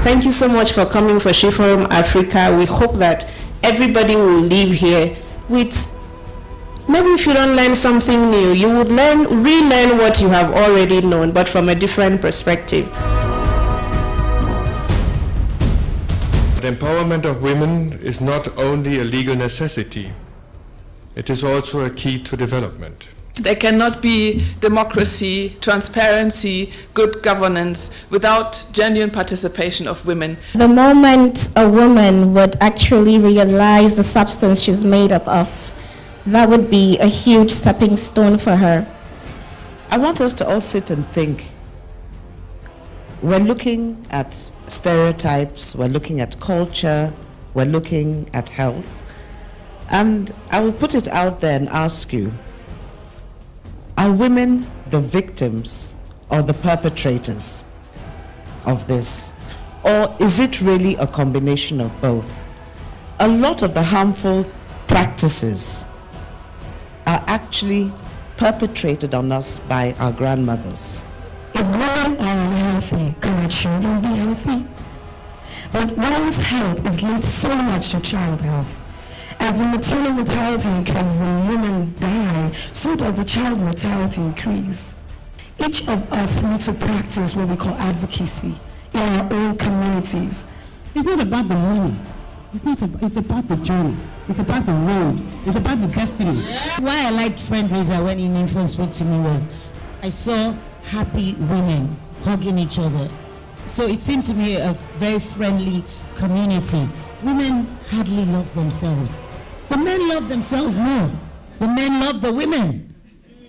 Thank you so much for coming for She Forum Africa. We hope that everybody will leave here with, maybe if you don't learn something new, you would relearn what you have already known, but from a different perspective. The empowerment of women is not only a legal necessity, it is also a key to development. There cannot be democracy, transparency, good governance without genuine participation of women. The moment a woman would actually realize the substance she's made up of, that would be a huge stepping stone for her. I want us to all sit and think. We're looking at stereotypes, we're looking at culture, we're looking at health. And I will put it out there and ask you, are women the victims or the perpetrators of this? Or is it really a combination of both? A lot of the harmful practices are actually perpetrated on us by our grandmothers. If women are unhealthy, can our children be healthy? But women's health is linked so much to child health. As the maternal mortality increases and women die, so does the child mortality increase. Each of us needs to practice what we call advocacy in our own communities. It's not about the money. It's about the journey. It's about the road. It's about the destiny. Why I liked Friendraiser when Inin first spoke to me was I saw happy women hugging each other. So it seemed to me a very friendly community. Women hardly love themselves. The men love themselves more. The men love the women.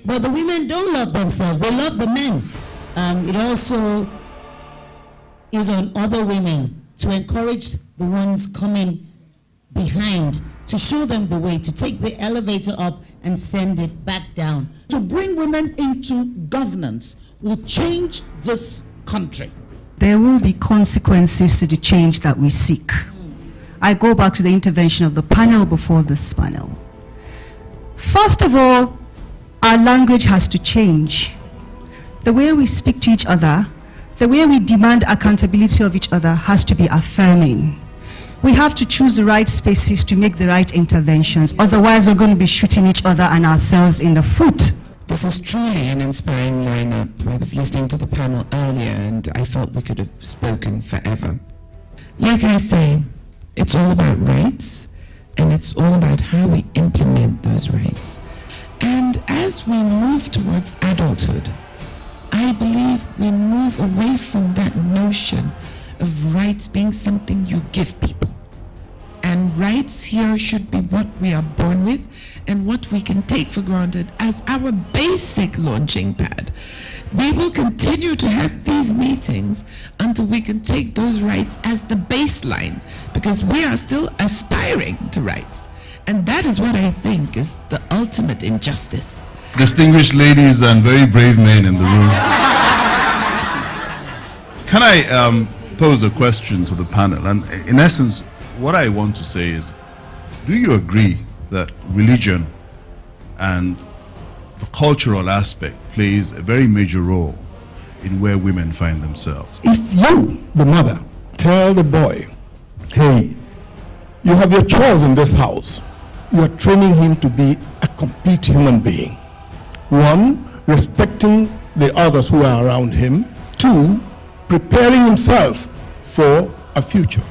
But the women don't love themselves. They love the men. It also is on other women to encourage the ones coming behind, to show them the way, to take the elevator up and send it back down. To bring women into governance will change this country. There will be consequences to the change that we seek. I go back to the intervention of the panel before this panel. First of all, our language has to change. The way we speak to each other, the way we demand accountability of each other has to be affirming. We have to choose the right spaces to make the right interventions. Otherwise, we're going to be shooting each other and ourselves in the foot. This is truly an inspiring lineup. I was listening to the panel earlier and I felt we could have spoken forever. Like I say, it's all about rights, and it's all about how we implement those rights. And as we move towards adulthood, I believe we move away from that notion of rights being something you give people. And rights here should be what we are born with and what we can take for granted as our basic launching pad. We will continue to have these meetings until we can take those rights as the baseline, because we are still aspiring to rights. And that is what I think is the ultimate injustice. Distinguished ladies and very brave men in the room. Can I pose a question to the panel? And in essence, what I want to say is, do you agree that religion and the cultural aspect plays a very major role in where women find themselves? If you, the mother, tell the boy, hey, you have your chores in this house, you are training him to be a complete human being. One, respecting the others who are around him. Two, preparing himself for a future.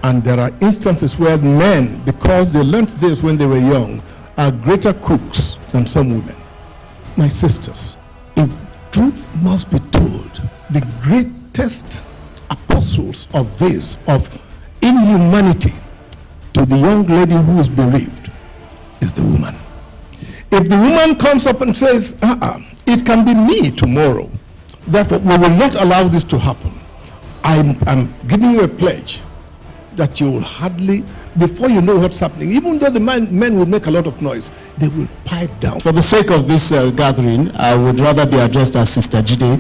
And there are instances where men, because they learned this when they were young, are greater cooks than some women. My sisters, if truth must be told, the greatest apostles of this, of inhumanity to the young lady who is bereaved, is the woman. If the woman comes up and says, it can be me tomorrow, therefore we will not allow this to happen, I'm giving you a pledge that you will hardly, before you know what's happening, even though the men will make a lot of noise, they will pipe down. For the sake of this gathering, I would rather be addressed as Sister Jide.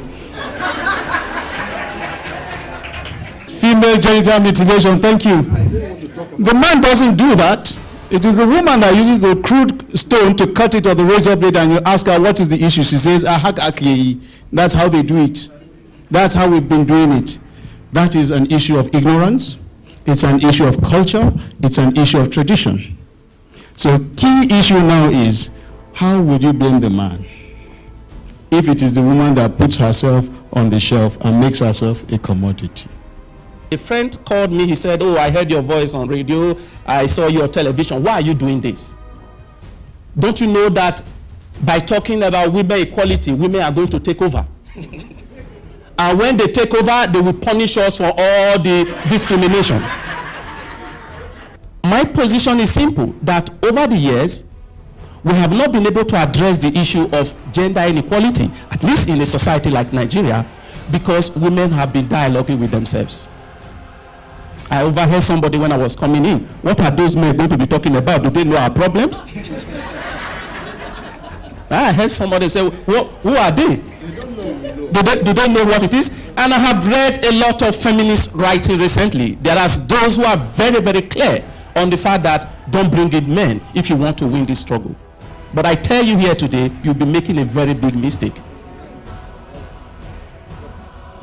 Female genital mutilation, thank you. The man doesn't do that. It is the woman that uses the crude stone to cut it or the razor blade, and you ask her what is the issue. She says, that's how they do it. That's how we've been doing it. That is an issue of ignorance, it's an issue of culture, it's an issue of tradition. So key issue now is, how would you blame the man if it is the woman that puts herself on the shelf and makes herself a commodity? A friend called me, he said, oh, I heard your voice on radio, I saw you on television, why are you doing this? Don't you know that by talking about women equality, women are going to take over? And when they take over, they will punish us for all the discrimination. My position is simple, that over the years, we have not been able to address the issue of gender inequality, at least in a society like Nigeria, because women have been dialoguing with themselves. I overheard somebody when I was coming in, what are those men going to be talking about? Do they know our problems? I heard somebody say, who are they? Do they know what it is? And I have read a lot of feminist writing recently. There are those who are very, very clear on the fact that don't bring in men if you want to win this struggle. But I tell you here today, you'll be making a very big mistake.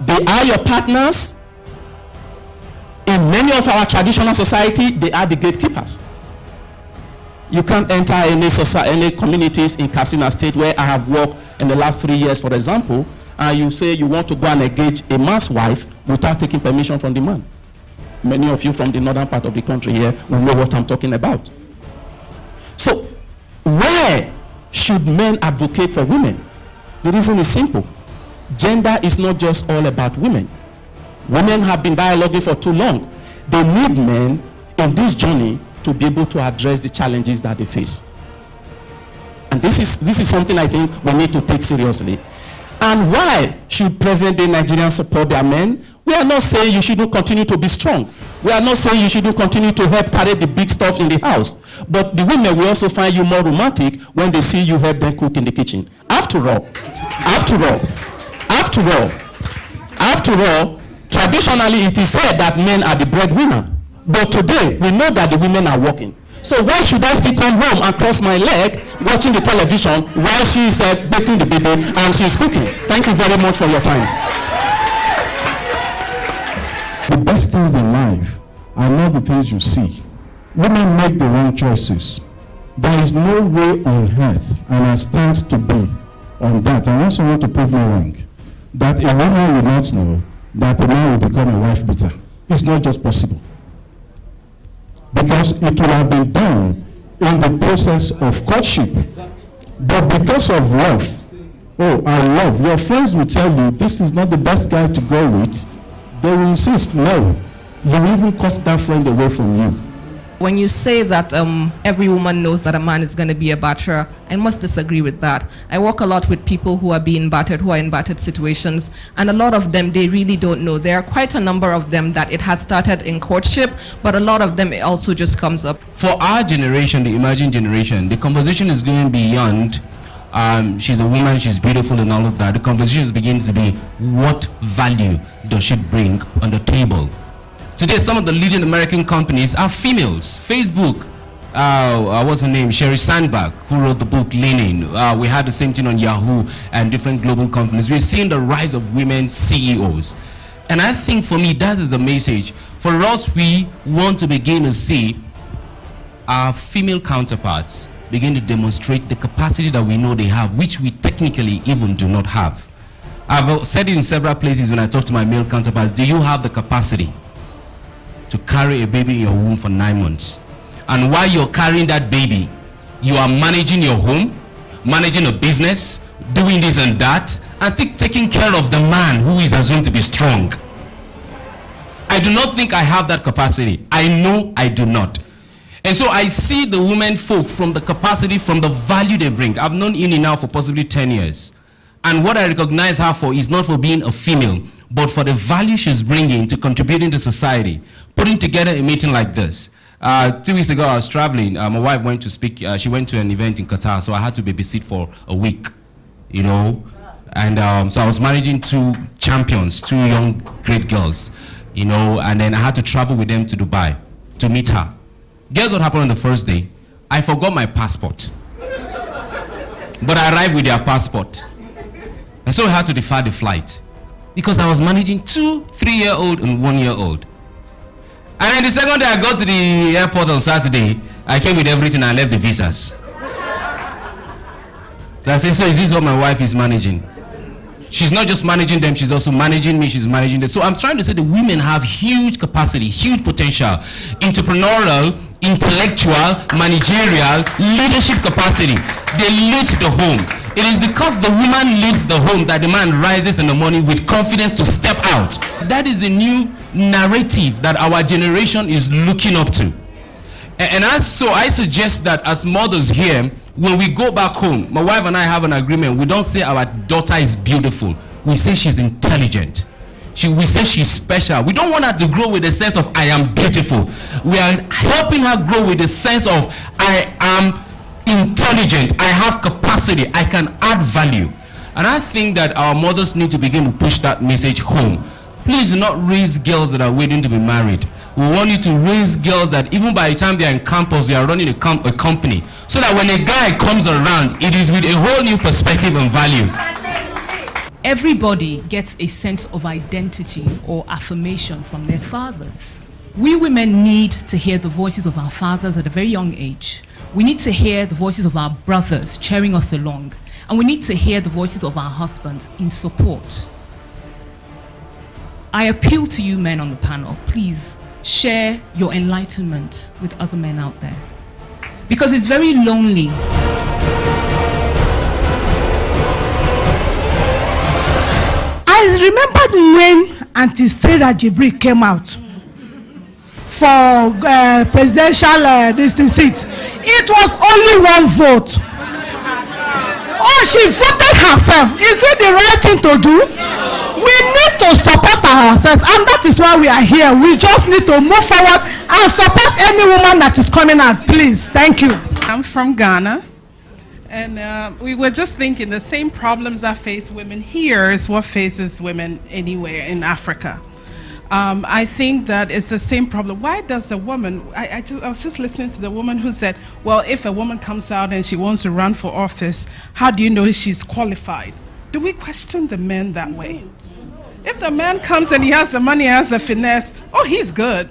They are your partners. In many of our traditional society, they are the gatekeepers. You can't enter any communities in Katsina State where I have worked in the last 3 years, for example, and you say you want to go and engage a man's wife without taking permission from the man. Many of you from the northern part of the country here will know what I'm talking about. So, where should men advocate for women? The reason is simple. Gender is not just all about women. Women have been dialoguing for too long. They need men in this journey to be able to address the challenges that they face. And this is something I think we need to take seriously. And why should present-day Nigerians support their men? We are not saying you shouldn't continue to be strong. We are not saying you shouldn't continue to help carry the big stuff in the house. But the women will also find you more romantic when they see you help them cook in the kitchen. After all, traditionally it is said that men are the breadwinner. But today, we know that the women are working. So why should I still come home and cross my leg watching the television while she is bathing the baby and she is cooking? Thank you very much for your time. The best things in life are not the things you see. Women make the wrong choices. There is no way on earth, and I stand to be on that. I want someone to prove me wrong, that a woman will not know that a man will become a wife beater. It's not just possible. Because it will have been done in the process of courtship. But because of love, your friends will tell you this is not the best guy to go with. They will insist, no. You even cut that friend away from you. When you say that every woman knows that a man is going to be a batterer, I must disagree with that. I work a lot with people who are being battered, who are in battered situations, and a lot of them, they really don't know. There are quite a number of them that it has started in courtship, but a lot of them, it also just comes up. For our generation, the emerging generation, the conversation is going beyond she's a woman, she's beautiful and all of that. The conversation begins to be, what value does she bring on the table? Today, some of the leading American companies are females. Facebook, what's her name? Sheryl Sandberg, who wrote the book Leaning. We had the same thing on Yahoo and different global companies. We're seeing the rise of women CEOs. And I think for me, that is the message. For us, we want to begin to see our female counterparts begin to demonstrate the capacity that we know they have, which we technically even do not have. I've said it in several places when I talk to my male counterparts, do you have the capacity to carry a baby in your womb for 9 months? And while you're carrying that baby, you are managing your home, managing a business, doing this and that, and taking care of the man who is assumed to be strong. I do not think I have that capacity. I know I do not. And so I see the women folk from the capacity, from the value they bring. I've known Ini now for possibly 10 years. And what I recognize her for is not for being a female, but for the value she's bringing to contributing to society, putting together a meeting like this. 2 weeks ago, I was traveling. My wife went to speak. She went to an event in Qatar, so I had to babysit for a week, you know. And so I was managing 2 champions, 2 young, great girls, you know, and then I had to travel with them to Dubai to meet her. Guess what happened on the first day? I forgot my passport. But I arrived with their passport. And so I had to defer the flight. because I was managing 2 3-year-old and 1-year-old. And then the second day I got to the airport on Saturday, I came with everything and I left the visas. I said, so is this what my wife is managing? She's not just managing them, she's also managing me, she's managing them. So I'm trying to say the women have huge capacity, huge potential, entrepreneurial, intellectual, managerial, leadership capacity. They lead the home. It is because the woman leads the home that the man rises in the morning with confidence to step out. That is a new narrative that our generation is looking up to. And so I suggest that as mothers here, when we go back home, my wife and I have an agreement. We don't say our daughter is beautiful. We say she's intelligent. We say she's special. We don't want her to grow with a sense of I am beautiful. We are helping her grow with a sense of I am intelligent. I have capacity. I can add value. And I think that our mothers need to begin to push that message home. Please do not raise girls that are waiting to be married. We want you to raise girls that even by the time they are in campus, they are running a company. So that when a guy comes around, it is with a whole new perspective and value. Everybody gets a sense of identity or affirmation from their fathers. We women need to hear the voices of our fathers at a very young age. We need to hear the voices of our brothers cheering us along. And we need to hear the voices of our husbands in support. I appeal to you men on the panel, please share your enlightenment with other men out there. Because it's very lonely. I remember when Auntie Sarah Jibril came out for presidential district seat. It was only one vote. Oh, she voted herself. Is it the right thing to do? We need to support ourselves, and that is why we are here. We just need to move forward and support any woman that is coming out, please. Thank you. I'm from Ghana, and we were just thinking the same problems that face women here is what faces women anywhere in Africa. I think that it's the same problem. Why does a woman, I was just listening to the woman who said, well, if a woman comes out and she wants to run for office, how do you know she's qualified? Do we question the men that way? If the man comes and he has the money, has the finesse, oh, he's good.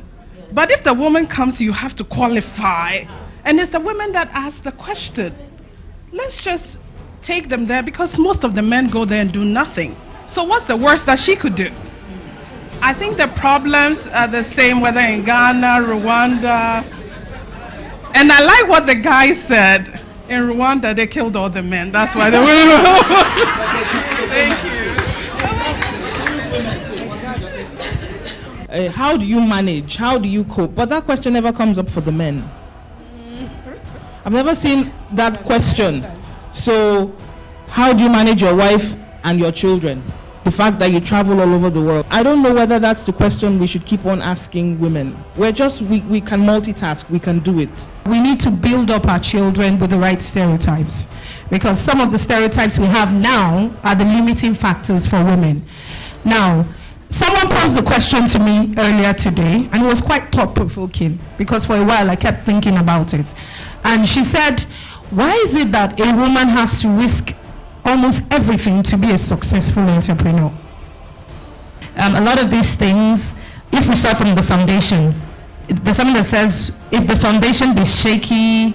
But if the woman comes, you have to qualify. And it's the women that ask the question. Let's just take them there, because most of the men go there and do nothing. So what's the worst that she could do? I think the problems are the same whether in Ghana, Rwanda. And I like what the guy said. In Rwanda, they killed all the men. That's why they were. Thank you. How do you manage? How do you cope? But that question never comes up for the men. I've never seen that question. So, how do you manage your wife and your children? The fact that you travel all over the world. I don't know whether that's the question we should keep on asking women. We can multitask, we can do it. We need to build up our children with the right stereotypes, because some of the stereotypes we have now are the limiting factors for women. Now, someone posed the question to me earlier today, and it was quite thought-provoking, because for a while I kept thinking about it. And she said, why is it that a woman has to risk almost everything to be a successful entrepreneur? A lot of these things, if we start from the foundation, there's something that says, if the foundation be shaky,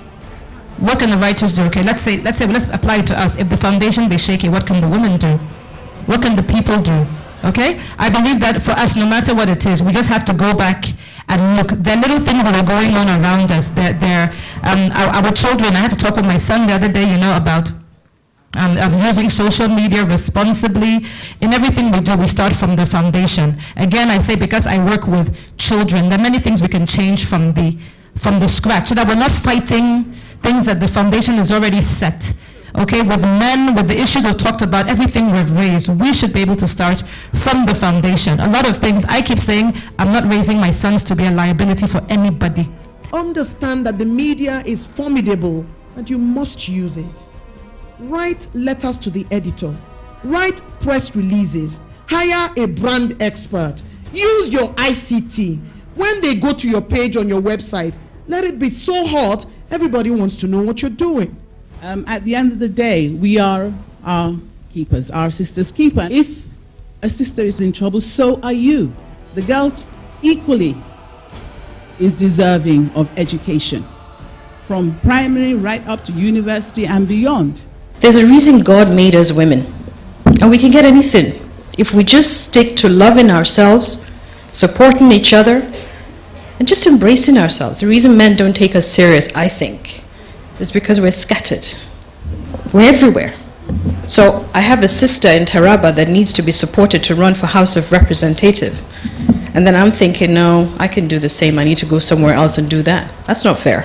what can the righteous do? Okay, let's apply it to us. If the foundation be shaky, what can the women do? What can the people do? Okay? I believe that for us, no matter what it is, we just have to go back and look. There are little things that are going on around us. Our children, I had to talk with my son the other day, about using social media responsibly. In everything we do, we start from the foundation. Again, I say, because I work with children, there are many things we can change from the scratch, so that we're not fighting things that the foundation is already set. Okay, with men, with the issues we've talked about, everything we've raised, we should be able to start from the foundation. A lot of things, I keep saying, I'm not raising my sons to be a liability for anybody. Understand that the media is formidable and you must use it. Write letters to the editor. Write press releases. Hire a brand expert. Use your ICT. When they go to your page on your website, let it be so hot, everybody wants to know what you're doing. At the end of the day, we are our keepers, our sister's keeper. If a sister is in trouble, so are you. The girl equally is deserving of education, from primary right up to university and beyond. There's a reason God made us women, and we can get anything if we just stick to loving ourselves, supporting each other, and just embracing ourselves. The reason men don't take us serious, I think, is because we're scattered. We're everywhere. So I have a sister in Taraba that needs to be supported to run for House of Representative. And then I'm thinking, no, I can do the same. I need to go somewhere else and do that. That's not fair.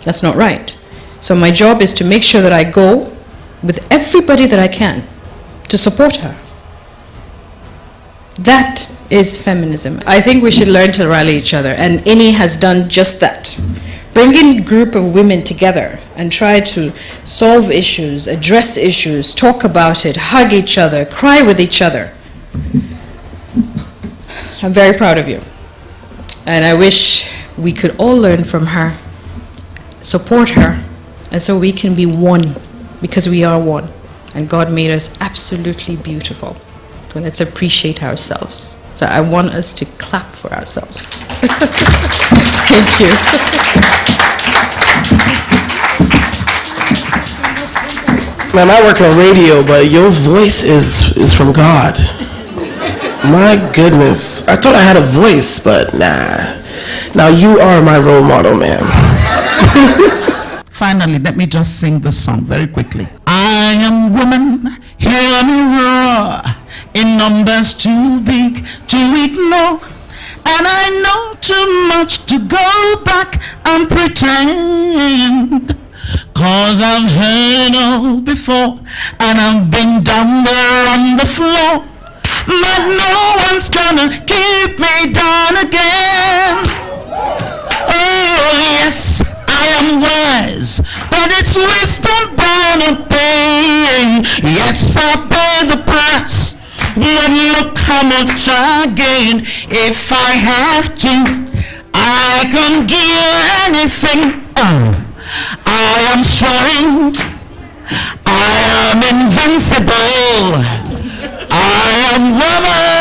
That's not right. So my job is to make sure that I go with everybody that I can to support her. That is feminism. I think we should learn to rally each other, and INI has done just that. Bringing a group of women together and try to solve issues, address issues, talk about it, hug each other, cry with each other. I'm very proud of you. And I wish we could all learn from her, support her, and so we can be one, because we are one. And God made us absolutely beautiful. So let's appreciate ourselves. So I want us to clap for ourselves. Thank you. Man, I work on radio, but your voice is from God. My goodness. I thought I had a voice, but nah. Now you are my role model, man. Finally, let me just sing this song very quickly. I am woman, hear me roar, in numbers too big to ignore. And I know too much to go back and pretend. 'Cause I've heard it all before, and I've been down there on the floor. But no one's gonna keep me down again. Oh yes, I am wise, but it's wisdom born of pain. Yes, I pay the price, but look how much I gain. If I have to, I can do anything. Oh, I am strong, I am invincible, I am woman.